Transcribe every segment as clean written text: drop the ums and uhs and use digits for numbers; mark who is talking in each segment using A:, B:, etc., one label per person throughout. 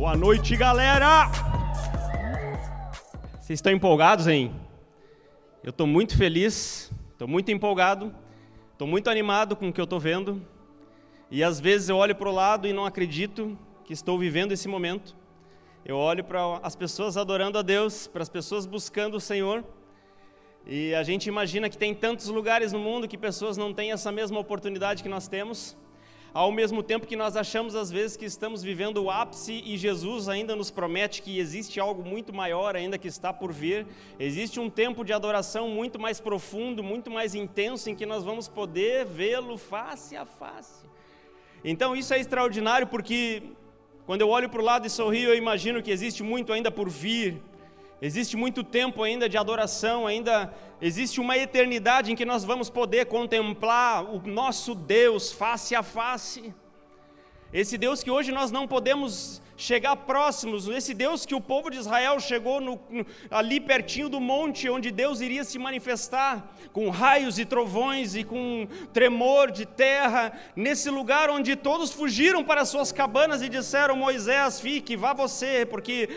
A: Boa noite, galera! Vocês estão empolgados, hein? Eu estou muito feliz, estou muito empolgado, estou muito animado com o que eu estou vendo. E às vezes eu olho para o lado e não acredito que estou vivendo esse momento. Eu olho para as pessoas adorando a Deus, para as pessoas buscando o Senhor. E a gente imagina que tem tantos lugares no mundo que pessoas não têm essa mesma oportunidade que nós temos. Ao mesmo tempo que nós achamos às vezes que estamos vivendo o ápice e Jesus ainda nos promete que existe algo muito maior ainda que está por vir. Existe um tempo de adoração muito mais profundo, muito mais intenso em que nós vamos poder vê-lo face a face. Então isso é extraordinário porque quando eu olho para o lado e sorrio eu imagino que existe muito ainda por vir. Existe muito tempo ainda de adoração, ainda existe uma eternidade em que nós vamos poder contemplar o nosso Deus face a face. Esse Deus que hoje nós não podemos chegar próximos, esse Deus que o povo de Israel chegou ali pertinho do monte onde Deus iria se manifestar, com raios e trovões e com tremor de terra, nesse lugar onde todos fugiram para suas cabanas e disseram: Moisés, fique, vá você, porque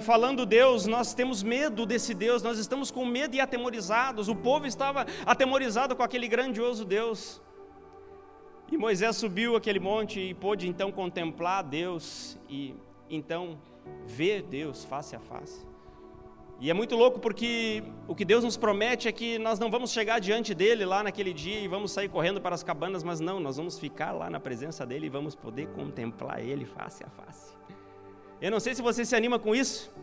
A: falando Deus, nós temos medo desse Deus, nós estamos com medo e atemorizados. O povo estava atemorizado com aquele grandioso Deus. E Moisés subiu aquele monte e pôde então contemplar Deus e então ver Deus face a face. E é muito louco porque o que Deus nos promete é que nós não vamos chegar diante dele lá naquele dia e vamos sair correndo para as cabanas, mas não, nós vamos ficar lá na presença dele e vamos poder contemplar ele face a face. Eu não sei se você se anima com isso,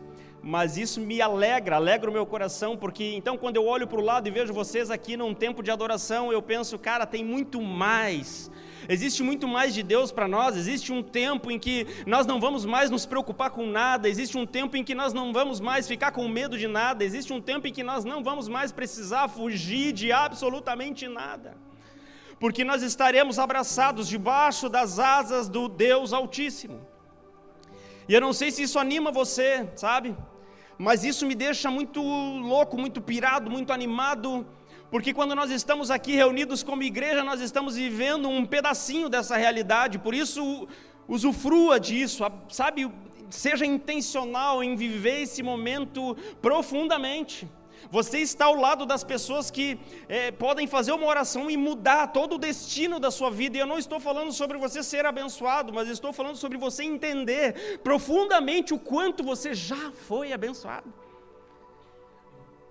A: mas isso me alegra o meu coração, porque então quando eu olho para o lado e vejo vocês aqui num tempo de adoração, eu penso, cara, tem muito mais, existe muito mais de Deus para nós, existe um tempo em que nós não vamos mais nos preocupar com nada, existe um tempo em que nós não vamos mais ficar com medo de nada, existe um tempo em que nós não vamos mais precisar fugir de absolutamente nada, porque nós estaremos abraçados debaixo das asas do Deus Altíssimo. E eu não sei se isso anima você, sabe? Mas isso me deixa muito louco, muito pirado, muito animado, porque quando nós estamos aqui reunidos como igreja, nós estamos vivendo um pedacinho dessa realidade, por isso usufrua disso, sabe? Seja intencional em viver esse momento profundamente. Você está ao lado das pessoas que podem fazer uma oração e mudar todo o destino da sua vida. E eu não estou falando sobre você ser abençoado, mas estou falando sobre você entender profundamente o quanto você já foi abençoado.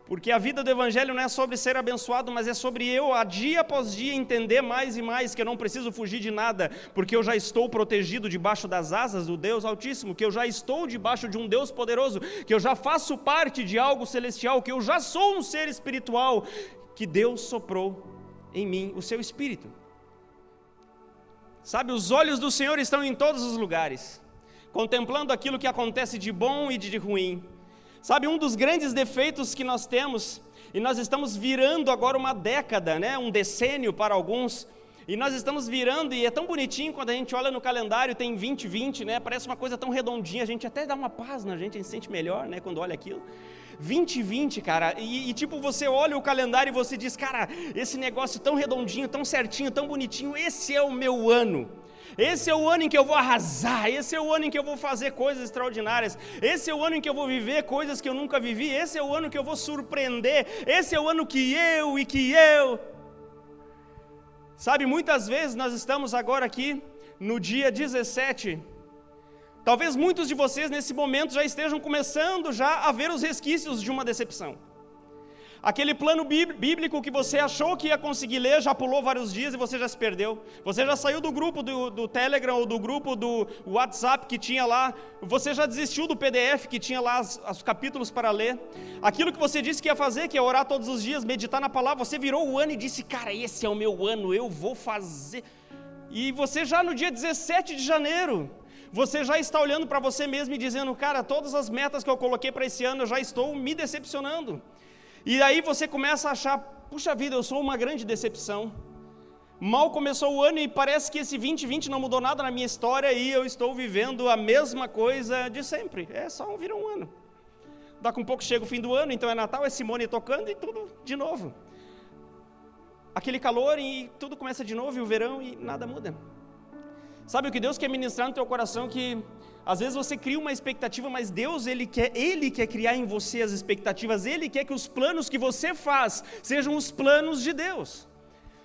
A: Porque a vida do Evangelho não é sobre ser abençoado, mas é sobre eu, dia após dia, entender mais e mais que eu não preciso fugir de nada, porque eu já estou protegido debaixo das asas do Deus Altíssimo, que eu já estou debaixo de um Deus poderoso, que eu já faço parte de algo celestial, que eu já sou um ser espiritual, que Deus soprou em mim o seu Espírito. Sabe, os olhos do Senhor estão em todos os lugares, contemplando aquilo que acontece de bom e de ruim. Sabe, um dos grandes defeitos que nós temos, e nós estamos virando agora uma década, né, um decênio para alguns, e nós estamos virando, e é tão bonitinho quando a gente olha no calendário, tem 2020, né, parece uma coisa tão redondinha, a gente até dá uma paz na gente, a gente se sente melhor, né, quando olha aquilo. 2020, cara, e tipo, você olha o calendário e você diz, cara, esse negócio tão redondinho, tão certinho, tão bonitinho, esse é o meu ano. Esse é o ano em que eu vou arrasar, esse é o ano em que eu vou fazer coisas extraordinárias, esse é o ano em que eu vou viver coisas que eu nunca vivi, esse é o ano que eu vou surpreender, esse é o ano que eu... Sabe, muitas vezes nós estamos agora aqui no dia 17, talvez muitos de vocês nesse momento já estejam começando já a ver os resquícios de uma decepção. Aquele plano bíblico que você achou que ia conseguir ler, já pulou vários dias e você já se perdeu. Você já saiu do grupo do Telegram ou do grupo do WhatsApp que tinha lá. Você já desistiu do PDF que tinha lá os capítulos para ler. Aquilo que você disse que ia fazer, que ia orar todos os dias, meditar na palavra, você virou o ano e disse, cara, esse é o meu ano, eu vou fazer. E você já no dia 17 de janeiro, você já está olhando para você mesmo e dizendo, cara, todas as metas que eu coloquei para esse ano, eu já estou me decepcionando. E aí você começa a achar, puxa vida, eu sou uma grande decepção. Mal começou o ano e parece que esse 2020 não mudou nada na minha história e eu estou vivendo a mesma coisa de sempre. É só virou um ano. Daqui um pouco chega o fim do ano, então é Natal, é Simone tocando e tudo de novo. Aquele calor e tudo começa de novo e o verão e nada muda. Sabe o que Deus quer ministrar no teu coração? Que às vezes você cria uma expectativa, mas Deus, Ele quer criar em você as expectativas, Ele quer que os planos que você faz sejam os planos de Deus.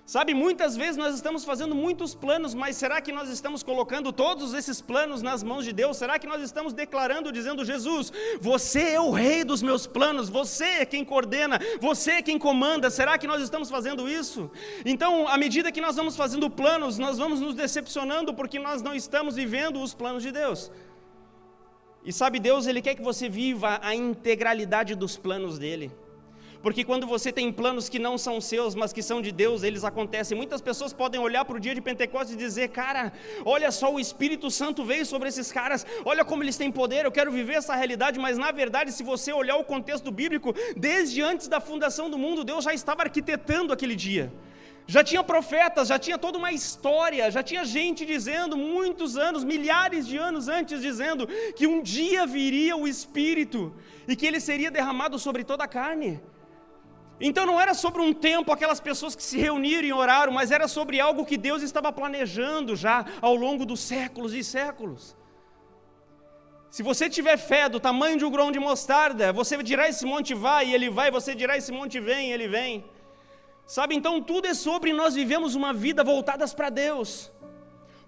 A: Sabe, muitas vezes nós estamos fazendo muitos planos, mas será que nós estamos colocando todos esses planos nas mãos de Deus? Será que nós estamos declarando, dizendo: Jesus, você é o rei dos meus planos, você é quem coordena, você é quem comanda? Será que nós estamos fazendo isso? Então, à medida que nós vamos fazendo planos, nós vamos nos decepcionando, porque nós não estamos vivendo os planos de Deus. E sabe, Deus, Ele quer que você viva a integralidade dos planos dEle. Porque quando você tem planos que não são seus, mas que são de Deus, eles acontecem. Muitas pessoas podem olhar para o dia de Pentecostes e dizer: cara, olha só, o Espírito Santo veio sobre esses caras, olha como eles têm poder, eu quero viver essa realidade. Mas na verdade, se você olhar o contexto bíblico, desde antes da fundação do mundo, Deus já estava arquitetando aquele dia. Já tinha profetas, já tinha toda uma história, já tinha gente dizendo, muitos anos, milhares de anos antes, dizendo que um dia viria o Espírito e que ele seria derramado sobre toda a carne. Então não era sobre um tempo, aquelas pessoas que se reuniram e oraram, mas era sobre algo que Deus estava planejando já ao longo dos séculos e séculos. Se você tiver fé do tamanho de um grão de mostarda, você dirá esse monte vai e ele vai, você dirá esse monte vem e ele vem. Sabe, então tudo é sobre nós vivemos uma vida voltadas para Deus.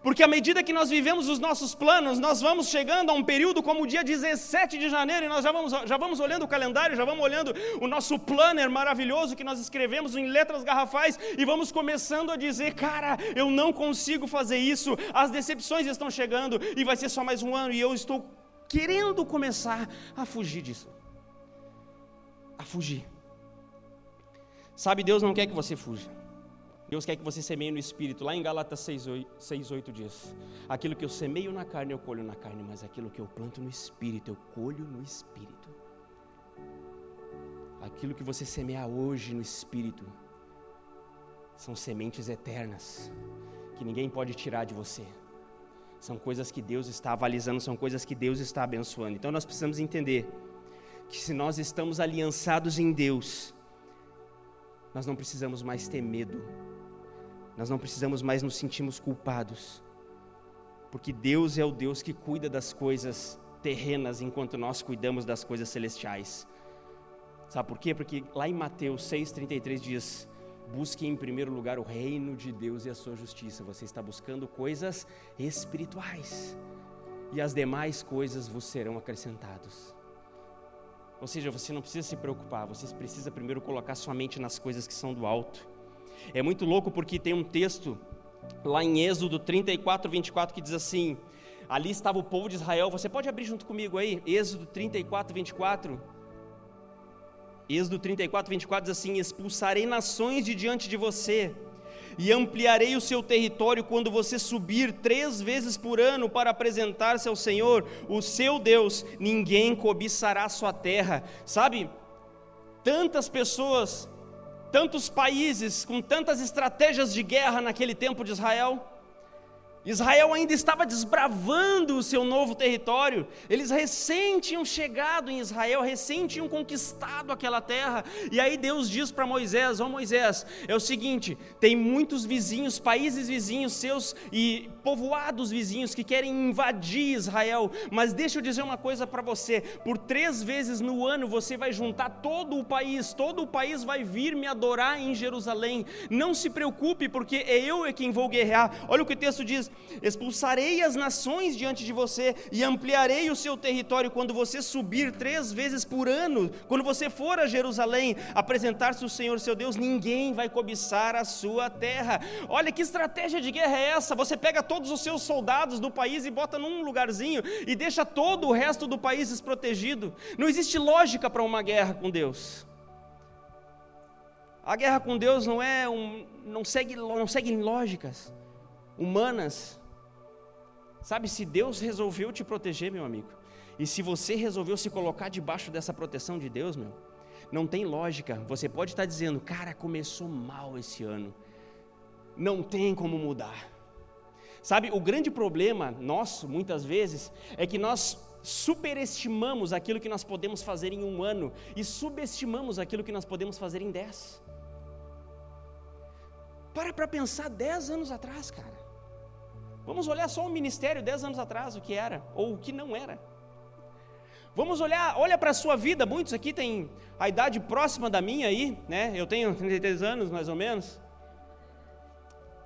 A: Porque à medida que nós vivemos os nossos planos, nós vamos chegando a um período como o dia 17 de janeiro, e nós já vamos olhando o calendário, já vamos olhando o nosso planner maravilhoso que nós escrevemos em letras garrafais, e vamos começando a dizer: cara, eu não consigo fazer isso, as decepções estão chegando, e vai ser só mais um ano, e eu estou querendo começar a fugir disso. A fugir. Sabe, Deus não quer que você fuja. Deus quer que você semeie no Espírito. Lá em Gálatas 6:8 diz: aquilo que eu semeio na carne, eu colho na carne, mas aquilo que eu planto no Espírito, eu colho no Espírito. Aquilo que você semear hoje no Espírito são sementes eternas, que ninguém pode tirar de você. São coisas que Deus está avalizando, são coisas que Deus está abençoando. Então nós precisamos entender que se nós estamos aliançados em Deus, nós não precisamos mais ter medo, nós não precisamos mais nos sentirmos culpados, porque Deus é o Deus que cuida das coisas terrenas, enquanto nós cuidamos das coisas celestiais. Sabe por quê? Porque lá em Mateus 6,33 diz: busque em primeiro lugar o reino de Deus e a sua justiça. Você está buscando coisas espirituais, e as demais coisas vos serão acrescentadas. Ou seja, você não precisa se preocupar, você precisa primeiro colocar sua mente nas coisas que são do alto. É muito louco porque tem um texto lá em Êxodo 34:24 que diz assim: ali estava o povo de Israel. Você pode abrir junto comigo aí, Êxodo 34:24. Êxodo 34:24 diz assim: expulsarei nações de diante de você, e ampliarei o seu território quando você subir 3 vezes por ano para apresentar-se ao Senhor, o seu Deus. Ninguém cobiçará a sua terra. Sabe, tantas pessoas, tantos países com tantas estratégias de guerra naquele tempo de Israel. Israel ainda estava desbravando o seu novo território. Eles recém tinham chegado em Israel, recém tinham conquistado aquela terra. E aí Deus diz para Moisés: ó Moisés, é o seguinte, tem muitos vizinhos, países vizinhos seus e povoados vizinhos que querem invadir Israel. Mas deixa eu dizer uma coisa para você: por 3 vezes no ano você vai juntar todo o país vai vir me adorar em Jerusalém. Não se preocupe, porque eu é quem vou guerrear. Olha o que o texto diz: expulsarei as nações diante de você e ampliarei o seu território quando você subir 3 vezes por ano. Quando você for a Jerusalém apresentar-se ao Senhor seu Deus, ninguém vai cobiçar a sua terra. Olha que estratégia de guerra é essa? Você pega todos os seus soldados do país e bota num lugarzinho e deixa todo o resto do país desprotegido. Não existe lógica para uma guerra com Deus. A guerra com Deus não segue lógicas humanas. Sabe, se Deus resolveu te proteger, meu amigo, e se você resolveu se colocar debaixo dessa proteção de Deus, não tem lógica. Você pode estar dizendo: cara, começou mal esse ano, não tem como mudar. Sabe, o grande problema nosso, muitas vezes, é que nós superestimamos aquilo que nós podemos fazer em 1 ano e subestimamos aquilo que nós podemos fazer em 10. Para pensar 10 anos atrás, cara. Vamos olhar só o ministério 10 anos atrás, o que era, ou o que não era. Vamos olha para a sua vida, muitos aqui têm a idade próxima da minha aí, né? Eu tenho 33 anos, mais ou menos.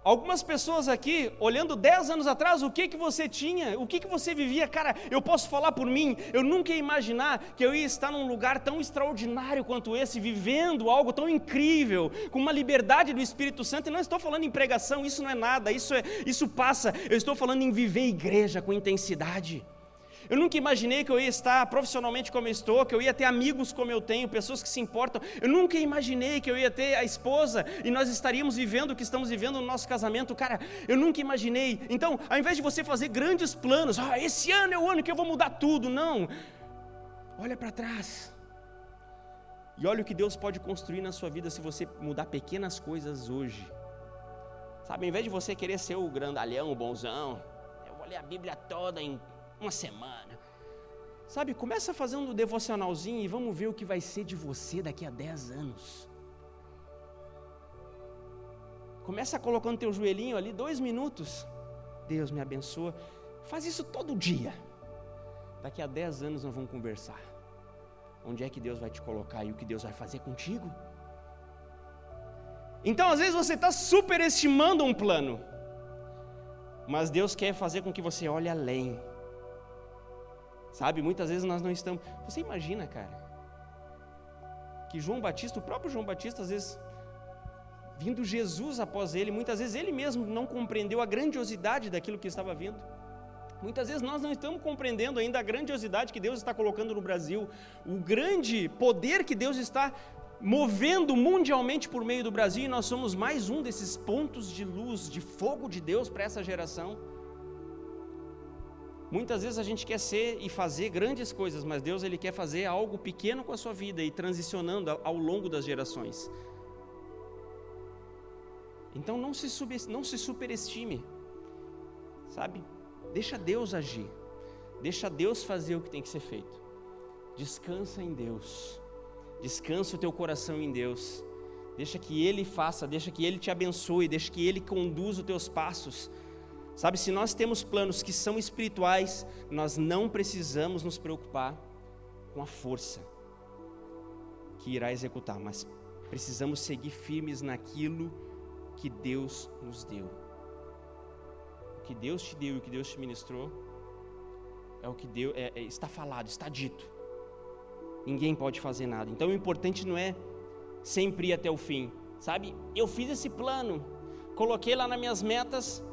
A: Algumas pessoas aqui, olhando 10 anos atrás, o que você tinha, o que você vivia, cara, eu posso falar por mim, eu nunca ia imaginar que eu ia estar num lugar tão extraordinário quanto esse, vivendo algo tão incrível, com uma liberdade do Espírito Santo, e não estou falando em pregação, isso não é nada, isso passa, eu estou falando em viver igreja com intensidade. Eu nunca imaginei que eu ia estar profissionalmente como eu estou, que eu ia ter amigos como eu tenho, pessoas que se importam. Eu nunca imaginei que eu ia ter a esposa e nós estaríamos vivendo o que estamos vivendo no nosso casamento. Cara, eu nunca imaginei. Então, ao invés de você fazer grandes planos, esse ano é o ano que eu vou mudar tudo, não. Olha para trás. E olha o que Deus pode construir na sua vida se você mudar pequenas coisas hoje. Sabe, ao invés de você querer ser o grandalhão, o bonzão, eu vou ler a Bíblia toda em uma semana. Sabe, começa fazendo um devocionalzinho e vamos ver o que vai ser de você daqui a 10 anos. Começa colocando teu joelhinho ali, 2 minutos. Deus me abençoa. Faz isso todo dia. Daqui a 10 anos nós vamos conversar. Onde é que Deus vai te colocar e o que Deus vai fazer contigo? Então, às vezes você está superestimando um plano, mas Deus quer fazer com que você olhe além. Sabe, muitas vezes nós não estamos... Você imagina, cara, que João Batista, o próprio João Batista, às vezes, vindo Jesus após ele, muitas vezes ele mesmo não compreendeu a grandiosidade daquilo que estava vindo. Muitas vezes nós não estamos compreendendo ainda a grandiosidade que Deus está colocando no Brasil, o grande poder que Deus está movendo mundialmente por meio do Brasil, e nós somos mais um desses pontos de luz, de fogo de Deus para essa geração. Muitas vezes a gente quer ser e fazer grandes coisas, mas Deus ele quer fazer algo pequeno com a sua vida e transicionando ao longo das gerações. Então não se superestime, sabe? Deixa Deus agir, deixa Deus fazer o que tem que ser feito. Descansa em Deus, descansa o teu coração em Deus, deixa que Ele faça, deixa que Ele te abençoe, deixa que Ele conduza os teus passos. Sabe, se nós temos planos que são espirituais, nós não precisamos nos preocupar com a força que irá executar, mas precisamos seguir firmes naquilo que Deus nos deu. O que Deus te deu e o que Deus te ministrou é o que Deus, está falado, está dito. Ninguém pode fazer nada. Então o importante não é sempre ir até o fim. Sabe, eu fiz esse plano, coloquei lá nas minhas metas,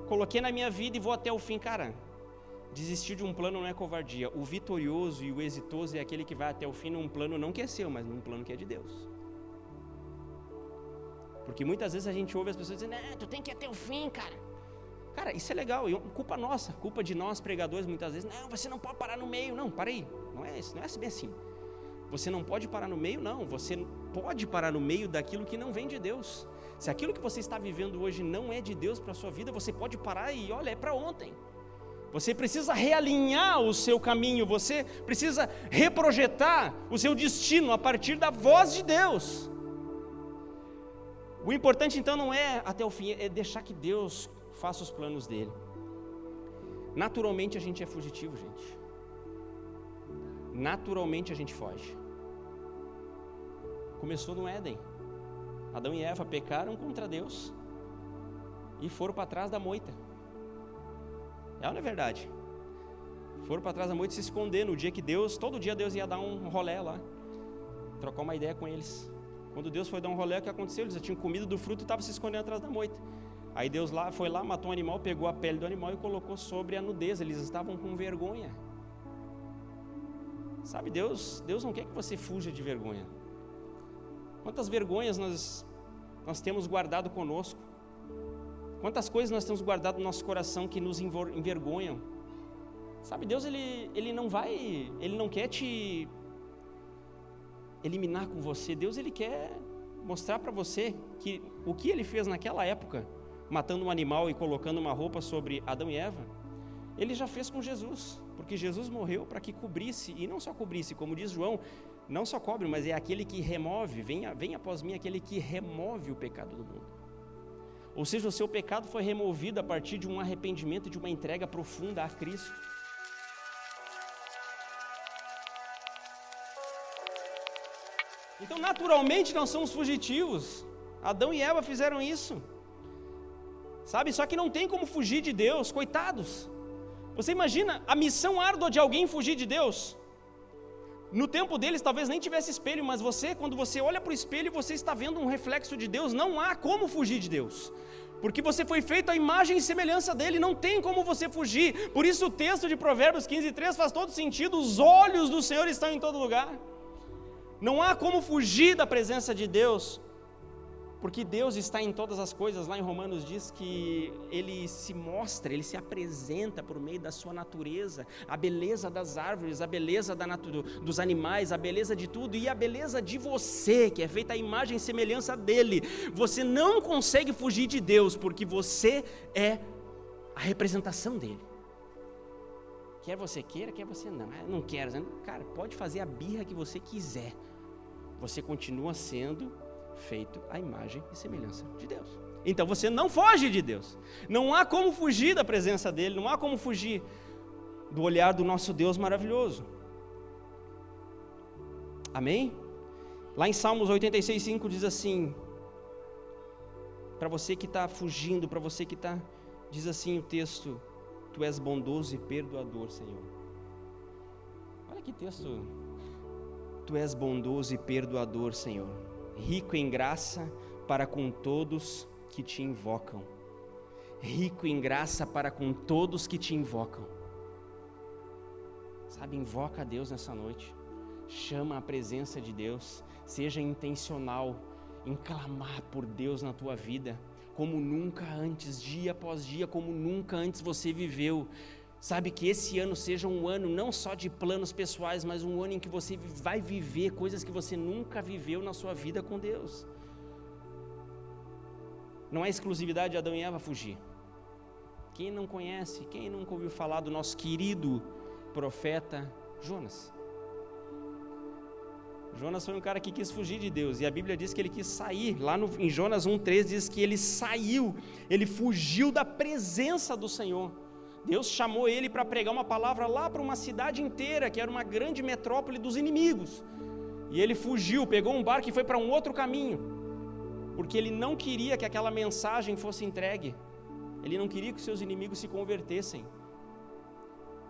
A: coloquei na minha vida e vou até o fim. Cara, desistir de um plano não é covardia. O vitorioso e o exitoso é aquele que vai até o fim num plano não que é seu, mas num plano que é de Deus. Porque muitas vezes a gente ouve as pessoas dizendo, tu tem que ir até o fim, cara. Cara, isso é legal, culpa nossa, culpa de nós pregadores muitas vezes. Não, você não pode parar no meio. Não, para aí, não é bem assim. Você não pode parar no meio, não. Você pode parar no meio daquilo que não vem de Deus. Se aquilo que você está vivendo hoje não é de Deus para a sua vida, você pode parar e olha, é para ontem. Você precisa realinhar o seu caminho, você precisa reprojetar o seu destino a partir da voz de Deus. O importante então não é até o fim, é deixar que Deus faça os planos dele. Naturalmente a gente é fugitivo, gente. Naturalmente a gente foge. Começou no Éden. Adão e Eva pecaram contra Deus e foram para trás da moita. É ou não é verdade? Foram para trás da moita se esconder no dia que todo dia Deus ia dar um rolé lá, trocar uma ideia com eles. Quando Deus foi dar um rolé, o que aconteceu? Eles já tinham comido do fruto e estavam se escondendo atrás da moita. Aí Deus foi lá, matou um animal, pegou a pele do animal e colocou sobre a nudez. Eles estavam com vergonha. Sabe, Deus não quer que você fuja de vergonha. Quantas vergonhas nós temos guardado conosco? Quantas coisas nós temos guardado no nosso coração que nos envergonham? Sabe, Deus ele não quer te eliminar com você. Deus ele quer mostrar para você que o que ele fez naquela época, matando um animal e colocando uma roupa sobre Adão e Eva, ele já fez com Jesus, porque Jesus morreu para que cobrisse, e não só cobrisse, como diz João, não só cobre, mas é aquele que remove, vem após mim aquele que remove o pecado do mundo. Ou seja, o seu pecado foi removido a partir de um arrependimento e de uma entrega profunda a Cristo. Então, naturalmente, nós somos fugitivos. Adão e Eva fizeram isso. Sabe, só que não tem como fugir de Deus, coitados. Você imagina a missão árdua de alguém fugir de Deus? No tempo deles talvez nem tivesse espelho, mas você, quando você olha para o espelho, você está vendo um reflexo de Deus. Não há como fugir de Deus, porque você foi feito à imagem e semelhança dele, não tem como você fugir. Por isso o texto de Provérbios 15:3 faz todo sentido. Os olhos do Senhor estão em todo lugar. Não há como fugir da presença de Deus, porque Deus está em todas as coisas. Lá em Romanos diz que Ele se mostra, Ele se apresenta por meio da sua natureza, a beleza das árvores, a beleza dos animais, a beleza de tudo, e a beleza de você, que é feita à imagem e semelhança dEle. Você não consegue fugir de Deus, porque você é a representação dEle. Quer você queira, quer você não. Não quero, cara, pode fazer a birra que você quiser, você continua sendo feito à imagem e semelhança de Deus. Então você não foge de Deus. Não há como fugir da presença dEle, não há como fugir do olhar do nosso Deus maravilhoso. Amém? Lá em Salmos 86:5 diz assim, para você que está fugindo, para você que está, diz assim o texto: Tu és bondoso e perdoador, Senhor. Olha que texto. Tu és bondoso e perdoador, Senhor, rico em graça para com todos que te invocam. Rico em graça para com todos que te invocam. Sabe, invoca a Deus nessa noite. Chama a presença de Deus. Seja intencional em clamar por Deus na tua vida, como nunca antes, dia após dia, como nunca antes você viveu. Sabe, que esse ano seja um ano não só de planos pessoais, mas um ano em que você vai viver coisas que você nunca viveu na sua vida com Deus. Não é exclusividade de Adão e Eva fugir. Quem não conhece, quem nunca ouviu falar do nosso querido profeta Jonas? Jonas foi um cara que quis fugir de Deus, e a Bíblia diz que ele quis sair. Lá em Jonas 1:3 diz que ele saiu, ele fugiu da presença do Senhor. Deus chamou ele para pregar uma palavra lá para uma cidade inteira, que era uma grande metrópole dos inimigos. E ele fugiu, pegou um barco e foi para um outro caminho, porque ele não queria que aquela mensagem fosse entregue. Ele não queria que seus inimigos se convertessem.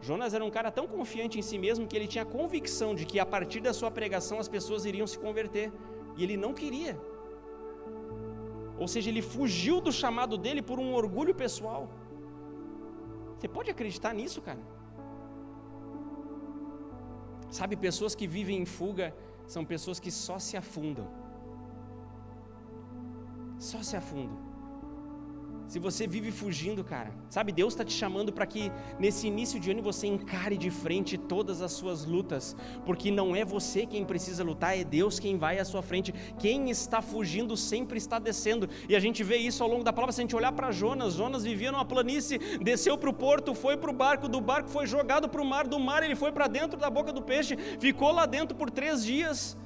A: Jonas era um cara tão confiante em si mesmo que ele tinha convicção de que a partir da sua pregação as pessoas iriam se converter, e ele não queria. Ou seja, ele fugiu do chamado dele por um orgulho pessoal. Você pode acreditar nisso, cara? Sabe, pessoas que vivem em fuga são pessoas que só se afundam. Só se afundam. Se você vive fugindo, cara, sabe, Deus está te chamando para que nesse início de ano você encare de frente todas as suas lutas, porque não é você quem precisa lutar, é Deus quem vai à sua frente. Quem está fugindo sempre está descendo, e a gente vê isso ao longo da palavra. Se a gente olhar para Jonas, Jonas vivia numa planície, desceu para o porto, foi para o barco, do barco foi jogado para o mar, do mar ele foi para dentro da boca do peixe, ficou lá dentro por 3 dias,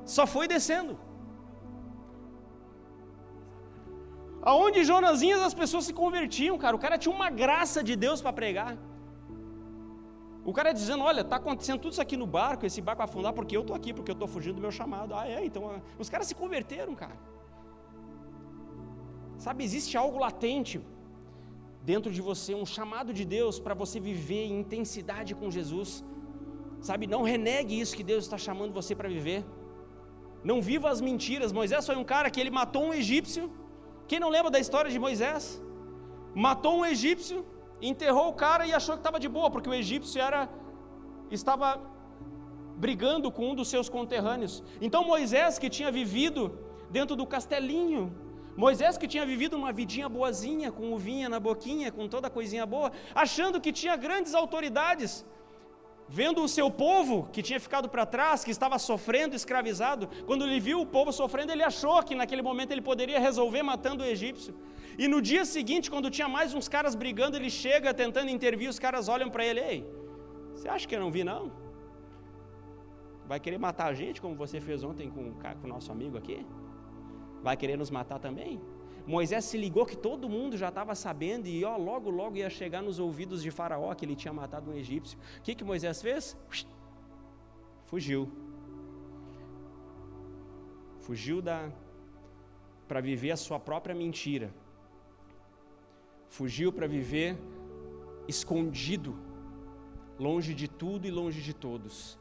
A: só foi descendo. Aonde Jonazinhas as pessoas se convertiam, cara. O cara tinha uma graça de Deus para pregar. O cara dizendo, olha, está acontecendo tudo isso aqui no barco, esse barco vai afundar porque eu estou aqui, porque eu estou fugindo do meu chamado. Então os caras se converteram, cara. Sabe, existe algo latente dentro de você, um chamado de Deus para você viver em intensidade com Jesus. Sabe, não renegue isso que Deus está chamando você para viver. Não viva as mentiras. Moisés foi um cara que ele matou um egípcio. Quem não lembra da história de Moisés? Matou um egípcio, enterrou o cara e achou que estava de boa, porque o egípcio estava brigando com um dos seus conterrâneos. Então Moisés, que tinha vivido dentro do castelinho, Moisés que tinha vivido uma vidinha boazinha, com uvinha na boquinha, com toda coisinha boa, achando que tinha grandes autoridades, vendo o seu povo que tinha ficado para trás, que estava sofrendo, escravizado, quando ele viu o povo sofrendo, ele achou que naquele momento ele poderia resolver matando o egípcio. E no dia seguinte, quando tinha mais uns caras brigando, ele chega tentando intervir, os caras olham para ele: ei, você acha que eu não vi não? Vai querer matar a gente como você fez ontem com o nosso amigo aqui? Vai querer nos matar também? Moisés se ligou que todo mundo já estava sabendo e logo ia chegar nos ouvidos de Faraó que ele tinha matado um egípcio. O que Moisés fez? Fugiu. Fugiu para viver a sua própria mentira. Fugiu para viver escondido, longe de tudo e longe de todos.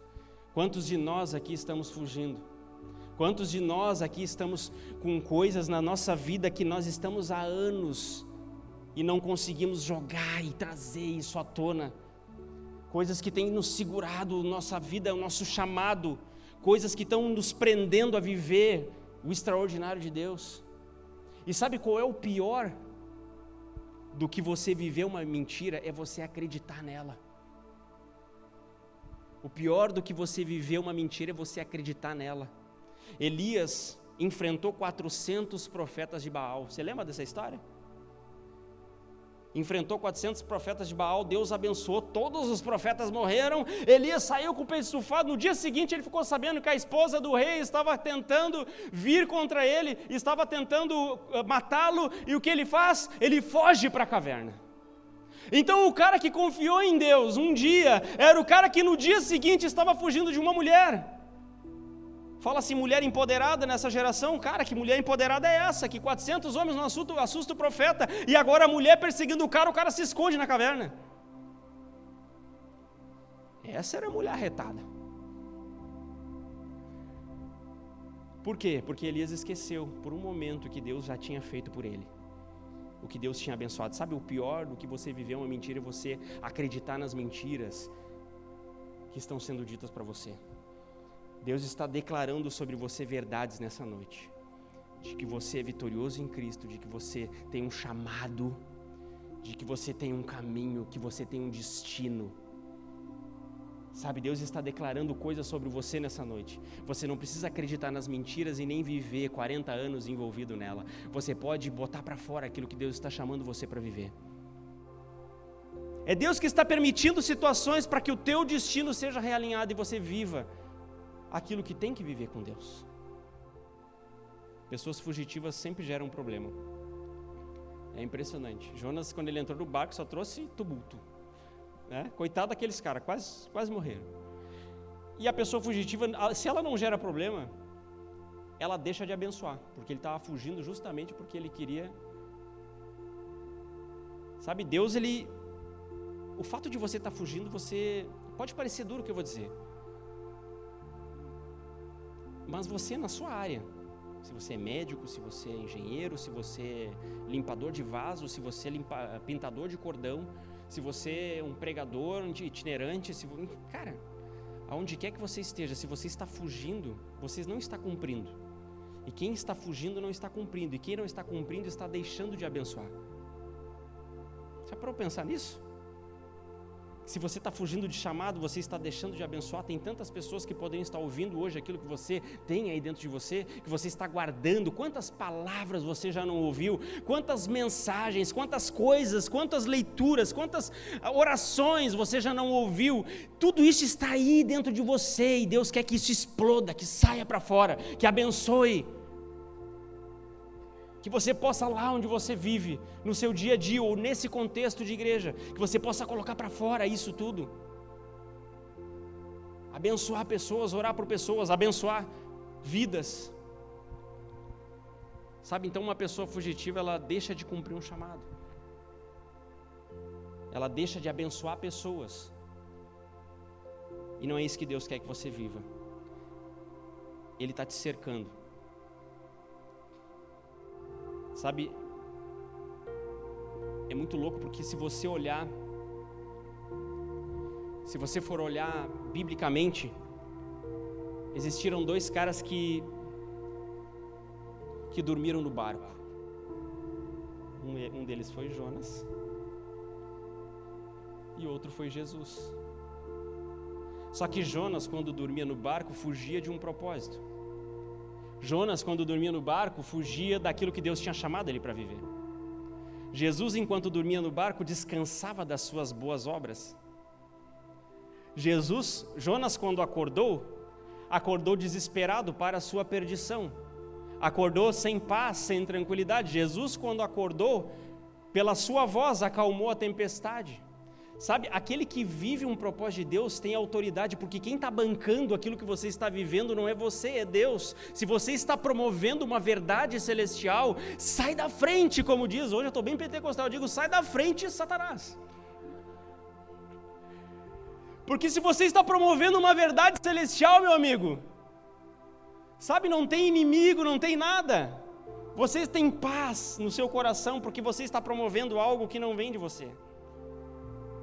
A: Quantos de nós aqui estamos fugindo? Quantos de nós aqui estamos com coisas na nossa vida que nós estamos há anos e não conseguimos jogar e trazer isso à tona? Coisas que têm nos segurado nossa vida, o nosso chamado, coisas que estão nos prendendo a viver o extraordinário de Deus. E sabe qual é o pior do que você viver uma mentira? É você acreditar nela. O pior do que você viver uma mentira é você acreditar nela. Elias enfrentou 400 profetas de Baal. Você lembra dessa história? Enfrentou 400 profetas de Baal, Deus abençoou, todos os profetas morreram, Elias saiu com o peito estufado. No dia seguinte ele ficou sabendo que a esposa do rei estava tentando vir contra ele, estava tentando matá-lo, e o que ele faz? Ele foge para a caverna. Então o cara que confiou em Deus um dia, era o cara que no dia seguinte estava fugindo de uma mulher. Fala assim, mulher empoderada nessa geração. Cara, que mulher empoderada é essa? Que 400 homens não assustam o profeta, e agora a mulher perseguindo o cara se esconde na caverna. Essa era a mulher arretada. Por quê? Porque Elias esqueceu por um momento o que Deus já tinha feito por ele, o que Deus tinha abençoado. Sabe, o pior do que você viver uma mentira é você acreditar nas mentiras que estão sendo ditas para você. Deus está declarando sobre você verdades nessa noite, de que você é vitorioso em Cristo, de que você tem um chamado, de que você tem um caminho, que você tem um destino. Sabe, Deus está declarando coisas sobre você nessa noite. Você não precisa acreditar nas mentiras e nem viver 40 anos envolvido nela. Você pode botar para fora aquilo que Deus está chamando você para viver. É Deus que está permitindo situações para que o teu destino seja realinhado e você viva aquilo que tem que viver com Deus. Pessoas fugitivas sempre geram um problema. É impressionante. Jonas, quando ele entrou no barco, só trouxe tumulto, né? Coitado daqueles caras, quase morreram. E a pessoa fugitiva, se ela não gera problema, ela deixa de abençoar, porque ele estava fugindo justamente porque ele queria. Sabe, Deus, o fato de você estar fugindo, pode parecer duro o que eu vou dizer, mas você na sua área, se você é médico, se você é engenheiro, se você é limpador de vaso, se você é pintador de cordão, se você é um pregador itinerante, cara, aonde quer que você esteja, se você está fugindo, você não está cumprindo. E quem está fugindo não está cumprindo, e quem não está cumprindo está deixando de abençoar. Já parou para pensar nisso? Se você está fugindo de chamado, você está deixando de abençoar. Tem tantas pessoas que poderiam estar ouvindo hoje aquilo que você tem aí dentro de você, que você está guardando. Quantas palavras você já não ouviu? Quantas mensagens, quantas coisas, quantas leituras, quantas orações você já não ouviu? Tudo isso está aí dentro de você, e Deus quer que isso exploda, que saia para fora, que abençoe. Que você possa, lá onde você vive, no seu dia a dia ou nesse contexto de igreja, que você possa colocar para fora isso tudo. Abençoar pessoas, orar por pessoas, abençoar vidas. Sabe, então uma pessoa fugitiva, ela deixa de cumprir um chamado. Ela deixa de abençoar pessoas. E não é isso que Deus quer que você viva. Ele está te cercando. Sabe, é muito louco, porque se você for olhar biblicamente, existiram dois caras que dormiram no barco. Um deles foi Jonas e outro foi Jesus. Só que Jonas, quando dormia no barco, fugia de um propósito. Jonas, quando dormia no barco, fugia daquilo que Deus tinha chamado ele para viver. Jesus, enquanto dormia no barco, descansava das suas boas obras. Jonas, quando acordou desesperado para a sua perdição. acordou sem paz, sem tranquilidade. Jesus, quando acordou, pela sua voz acalmou a tempestade. Sabe, aquele que vive um propósito de Deus tem autoridade, porque quem está bancando aquilo que você está vivendo não é você, é Deus. Se você está promovendo uma verdade celestial, sai da frente, como diz, hoje eu estou bem pentecostal, eu digo, sai da frente, Satanás. Porque se você está promovendo uma verdade celestial, meu amigo, sabe, não tem inimigo, não tem nada. Você tem paz no seu coração, porque você está promovendo algo que não vem de você.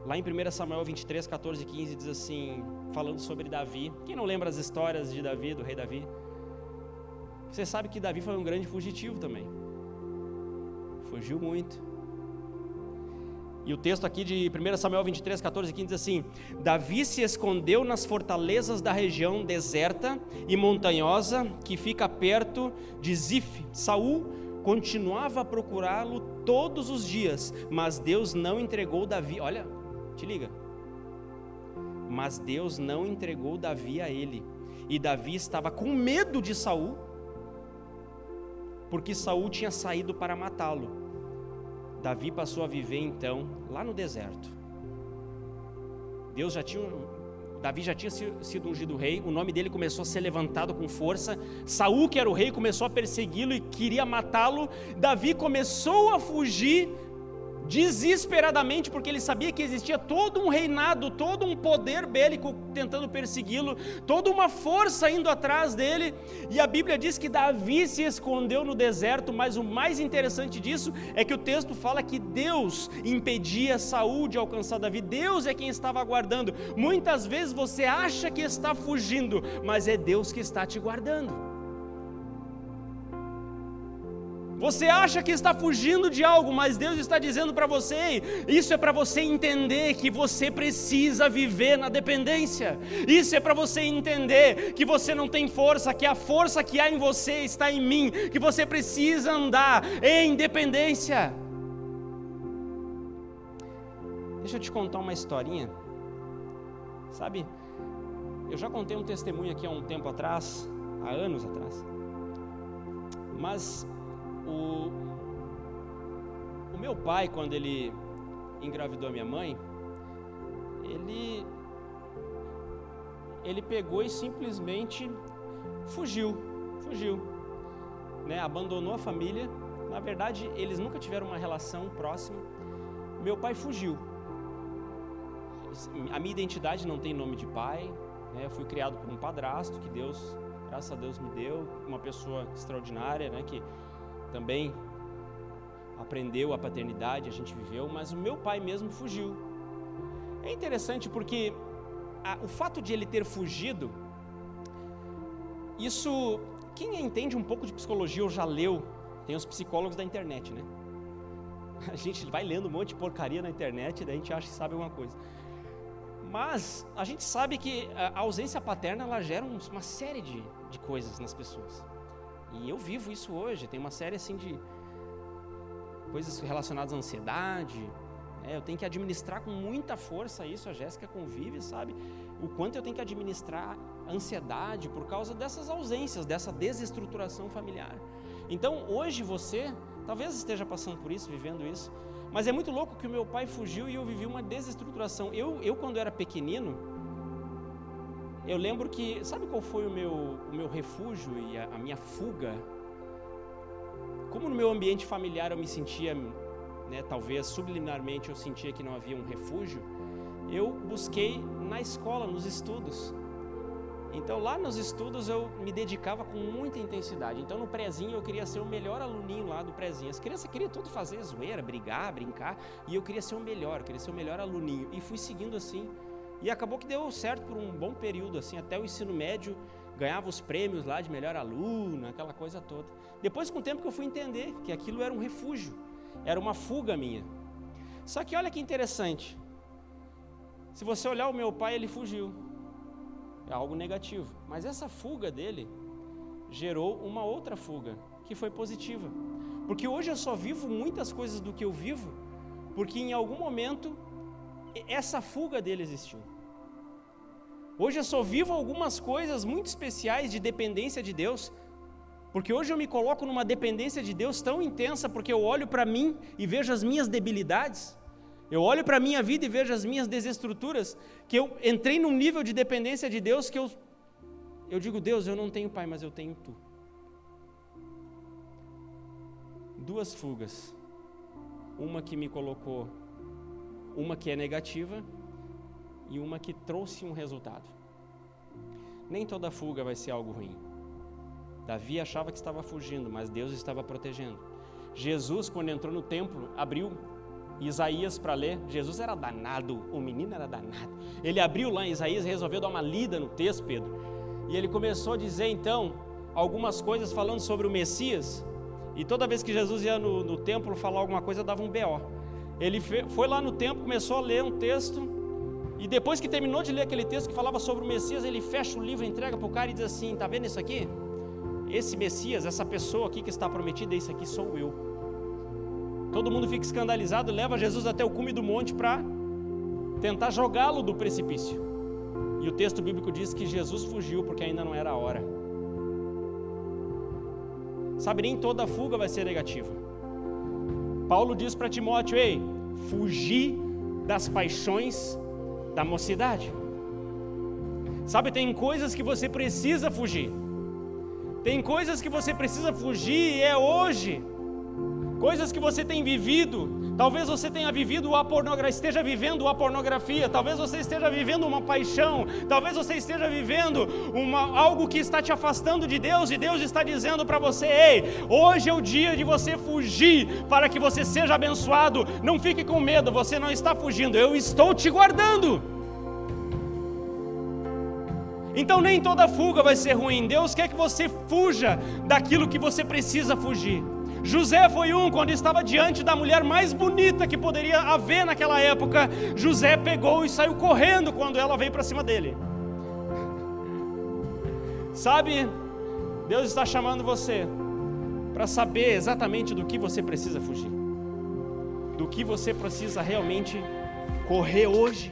A: Lá em 1 Samuel 23, 14 e 15 diz assim, falando sobre Davi. Quem não lembra as histórias de Davi, do rei Davi? Você sabe que Davi foi um grande fugitivo também. Fugiu muito. E o texto aqui de 1 Samuel 23, 14 e 15 diz assim: Davi se escondeu nas fortalezas da região deserta e montanhosa que fica perto de Zif. Saul continuava a procurá-lo todos os dias, mas Deus não entregou Davi. Olha, te liga. Mas Deus não entregou Davi a ele. E Davi estava com medo de Saul, porque Saul tinha saído para matá-lo. Davi passou a viver então lá no deserto. Davi já tinha sido ungido rei, o nome dele começou a ser levantado com força. Saul, que era o rei, começou a persegui-lo e queria matá-lo. Davi começou a fugir desesperadamente, porque ele sabia que existia todo um reinado, todo um poder bélico tentando persegui-lo, toda uma força indo atrás dele. E a Bíblia diz que Davi se escondeu no deserto, mas o mais interessante disso é que o texto fala que Deus impedia Saul de alcançar Davi. Deus é quem estava guardando. Muitas vezes você acha que está fugindo, mas é Deus que está te guardando. Você acha que está fugindo de algo, mas Deus está dizendo para você, isso é para você entender que você precisa viver na dependência. Isso é para você entender que você não tem força, que a força que há em você está em mim, que você precisa andar em dependência. Deixa eu te contar uma historinha. Sabe, eu já contei um testemunho aqui há um tempo atrás, há anos atrás, mas o meu pai, quando ele engravidou a minha mãe, ele pegou e simplesmente fugiu, né? Abandonou a família. Na verdade, eles nunca tiveram uma relação próxima. Meu pai fugiu. A minha identidade não tem nome de pai, né? Eu fui criado por um padrasto que Deus, graças a Deus, me deu, uma pessoa extraordinária, né? Que também aprendeu a paternidade, a gente viveu, mas o meu pai mesmo fugiu. É interessante porque o fato de ele ter fugido, isso, quem entende um pouco de psicologia ou já leu, tem os psicólogos da internet, né? A gente vai lendo um monte de porcaria na internet, daí a gente acha que sabe alguma coisa. Mas a gente sabe que a ausência paterna, ela gera uma série de coisas nas pessoas. E eu vivo isso hoje, tem uma série assim de coisas relacionadas à ansiedade, né? Eu tenho que administrar com muita força isso, a Jéssica convive, sabe? O quanto eu tenho que administrar a ansiedade por causa dessas ausências, dessa desestruturação familiar. Então hoje você talvez esteja passando por isso, vivendo isso, mas é muito louco que o meu pai fugiu e eu vivi uma desestruturação. Eu quando era pequenino, eu lembro que, sabe qual foi o meu refúgio e a minha fuga? Como no meu ambiente familiar eu me sentia, né, talvez subliminarmente eu sentia que não havia um refúgio, eu busquei na escola, nos estudos. Então lá nos estudos eu me dedicava com muita intensidade. Então no prézinho eu queria ser o melhor aluninho lá do prézinho. As crianças queriam tudo fazer, zoeira, brigar, brincar, e eu queria ser o melhor aluninho. E fui seguindo assim. E acabou que deu certo por um bom período, assim, até o ensino médio, ganhava os prêmios lá de melhor aluno, aquela coisa toda. Depois, com o tempo que eu fui entender que aquilo era um refúgio, era uma fuga minha. Só que olha que interessante, se você olhar o meu pai, ele fugiu, é algo negativo, mas essa fuga dele gerou uma outra fuga, que foi positiva, porque hoje eu só vivo muitas coisas do que eu vivo, porque em algum momento essa fuga dele existiu. Hoje eu só vivo algumas coisas muito especiais de dependência de Deus, Porque hoje eu me coloco numa dependência de Deus tão intensa, porque eu olho para mim e vejo as minhas debilidades, eu olho para a minha vida e vejo as minhas desestruturas, que eu entrei num nível de dependência de Deus que eu digo: Deus, eu não tenho pai, mas eu tenho Tu. 2 fugas, uma que me colocou, uma que é negativa e uma que trouxe um resultado. Nem toda fuga vai ser algo ruim. Davi achava que estava fugindo, mas Deus estava protegendo. Jesus, quando entrou no templo, abriu Isaías para ler. Jesus era danado, o menino era danado. Ele abriu lá em Isaías e resolveu dar uma lida no texto, Pedro. E ele começou a dizer então algumas coisas falando sobre o Messias. E toda vez que Jesus ia no templo falar alguma coisa, dava um B.O. Ele foi lá no templo, começou a ler um texto, e depois que terminou de ler aquele texto que falava sobre o Messias, ele fecha o livro, entrega para o cara e diz assim: tá vendo isso aqui? Esse Messias, essa pessoa aqui que está prometida, esse aqui sou eu. Todo mundo fica escandalizado, leva Jesus até o cume do monte para tentar jogá-lo do precipício. E o texto bíblico diz que Jesus fugiu porque ainda não era a hora. Sabe, nem toda fuga vai ser negativa. Paulo diz para Timóteo: ei, fugir das paixões da mocidade. Sabe, tem coisas que você precisa fugir. Tem coisas que você precisa fugir e é hoje. Coisas que você tem vivido. Talvez você tenha vivido esteja vivendo a pornografia. Talvez você esteja vivendo uma paixão. Talvez você esteja vivendo algo que está te afastando de Deus. E Deus está dizendo para você: ei, hoje é o dia de você fugir para que você seja abençoado. Não fique com medo, você não está fugindo, eu estou te guardando. Então nem toda fuga vai ser ruim. Deus quer que você fuja daquilo que você precisa fugir. José foi quando estava diante da mulher mais bonita que poderia haver naquela época, José pegou e saiu correndo quando ela veio para cima dele. Sabe, Deus está chamando você para saber exatamente do que você precisa fugir, do que você precisa realmente correr hoje.